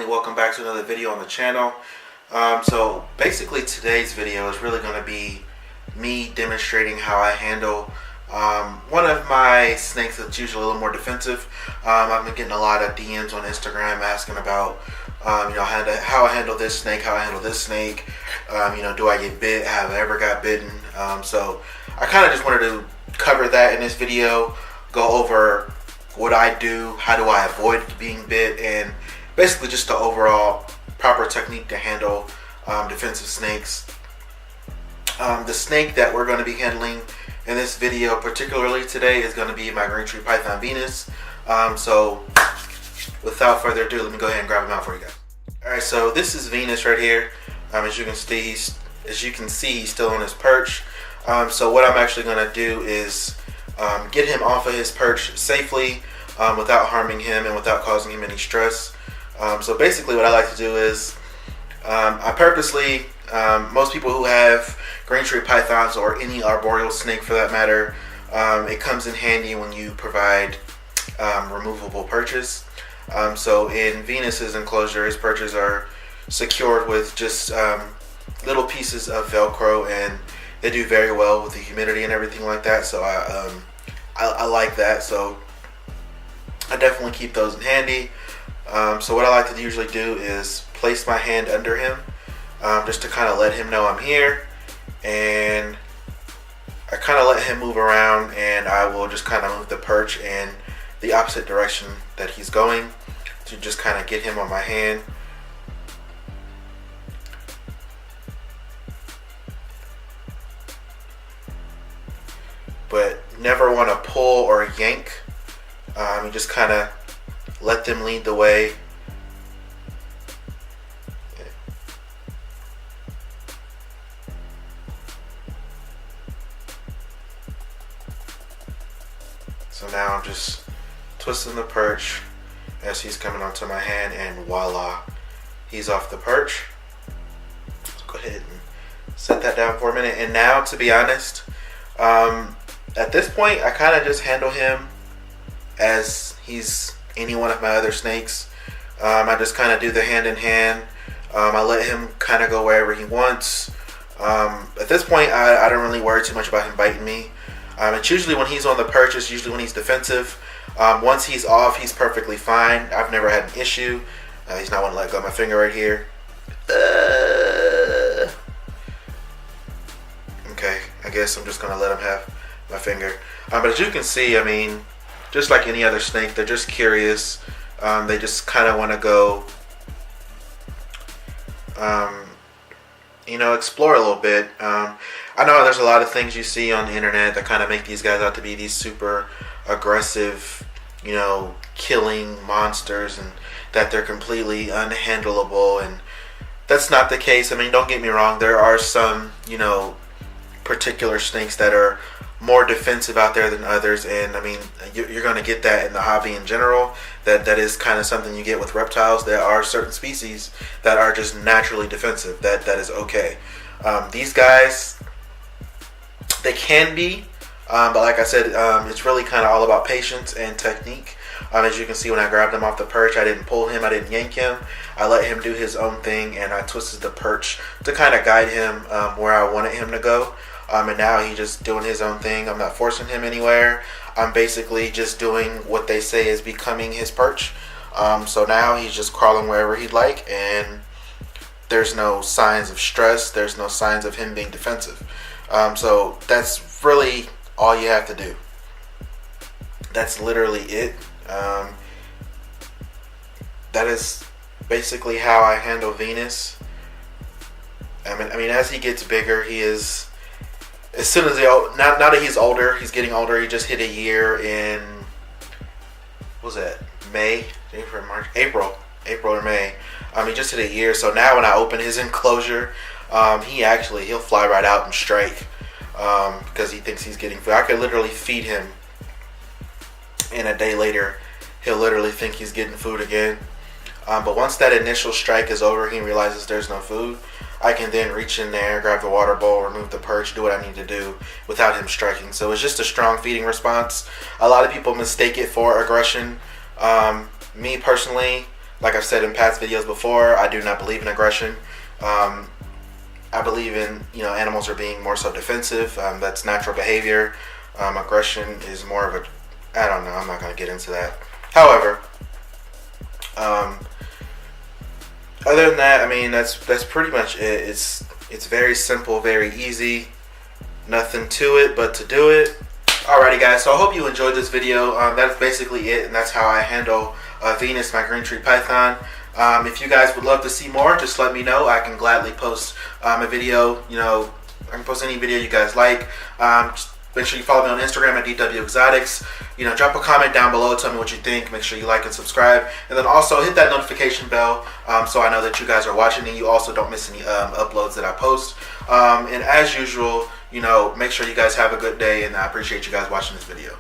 family, welcome back to another video on the channel. So basically today's video is really going to be me demonstrating how I handle one of my snakes that's usually a little more defensive. I've been getting a lot of DMs on Instagram asking about how I handle this snake, how I handle this snake. Do I get bit? Have I ever got bitten? So I kind of just wanted to cover that in this video, go over what I do, how do I avoid being bit, and basically just the overall proper technique to handle defensive snakes. The snake that we're going to be handling in this video particularly today is going to be my green tree python Venus. So without further ado, let me go ahead and grab him out for you guys. Alright, so this is Venus right here. As you can see, he's still on his perch. So what I'm actually going to do is get him off of his perch safely without harming him and without causing him any stress. So basically what I like to do is I purposely, most people who have green tree pythons or any arboreal snake for that matter, it comes in handy when you provide removable perches. So in Venus's enclosure, his perches are secured with just little pieces of Velcro, and they do very well with the humidity and everything like that. So I like that. So I definitely keep those in handy. So what I like to usually do is place my hand under him, just to kind of let him know I'm here, and I kind of let him move around, and I will just kind of move the perch in the opposite direction that he's going to just kind of get him on my hand. But never want to pull or yank. You just kind of let them lead the way. So now I'm just twisting the perch as he's coming onto my hand, and voila, he's off the perch. So go ahead and set that down for a minute. And now, to be honest, at this point I kind of just handle him as he's any one of my other snakes. I just kind of do the hand in hand. I let him kind of go wherever he wants. At this point I don't really worry too much about him biting me. It's usually when he's on the perch, it's usually when he's defensive. Once he's off, he's perfectly fine. I've never had an issue. He's not wanting to let go of my finger right here. Okay, I guess I'm just going to let him have my finger. But as you can see, I mean, just like any other snake, they're just curious. They just kind of want to go, explore a little bit. I know there's a lot of things you see on the internet that kind of make these guys out to be these super aggressive, killing monsters, and that they're completely unhandleable, and that's not the case. I mean, don't get me wrong, there are some, particular snakes that are more defensive out there than others, and I mean, you're going to get that in the hobby in general. That is kind of something you get with reptiles. There are certain species that are just naturally defensive. That is okay. These guys, they can be, but like I said, it's really kind of all about patience and technique. As you can see, when I grabbed him off the perch, I didn't pull him, I didn't yank him. I let him do his own thing, and I twisted the perch to kind of guide him where I wanted him to go. And now he's just doing his own thing. I'm not forcing him anywhere. I'm basically just doing what they say is becoming his perch. So now he's just crawling wherever he'd like, and there's no signs of stress. There's no signs of him being defensive. So that's really all you have to do. That's literally it. That is basically how I handle Venus. I mean, as he gets bigger, he is, as soon as now that he's older, he's getting older. He just hit a year in, what was that, April or May. He just hit a year. So now when I open his enclosure, he'll fly right out and strike, because he thinks he's getting food. I could literally feed him, and a day later he'll literally think he's getting food again. But once that initial strike is over, he realizes there's no food, I can then reach in there, grab the water bowl, remove the perch, do what I need to do without him striking. So it's just a strong feeding response. A lot of people mistake it for aggression. Me personally, Like I've said in past videos before, I do not believe in aggression. I believe in, animals are being more so defensive. That's natural behavior. Aggression is more of I don't know, I'm not going to get into that. However, other than that, I mean, that's pretty much it. It's very simple, very easy. Nothing to it but to do it. Alrighty guys, so I hope you enjoyed this video. That's basically it, and that's how I handle Venus, my green tree python. If you guys would love to see more, just let me know. I can gladly post a video. I can post any video you guys like. Just make sure you follow me on Instagram at DW Exotics. Drop a comment down below. Tell me what you think. Make sure you like and subscribe. And then also hit that notification bell so I know that you guys are watching and you also don't miss any uploads that I post. And as usual, make sure you guys have a good day, and I appreciate you guys watching this video.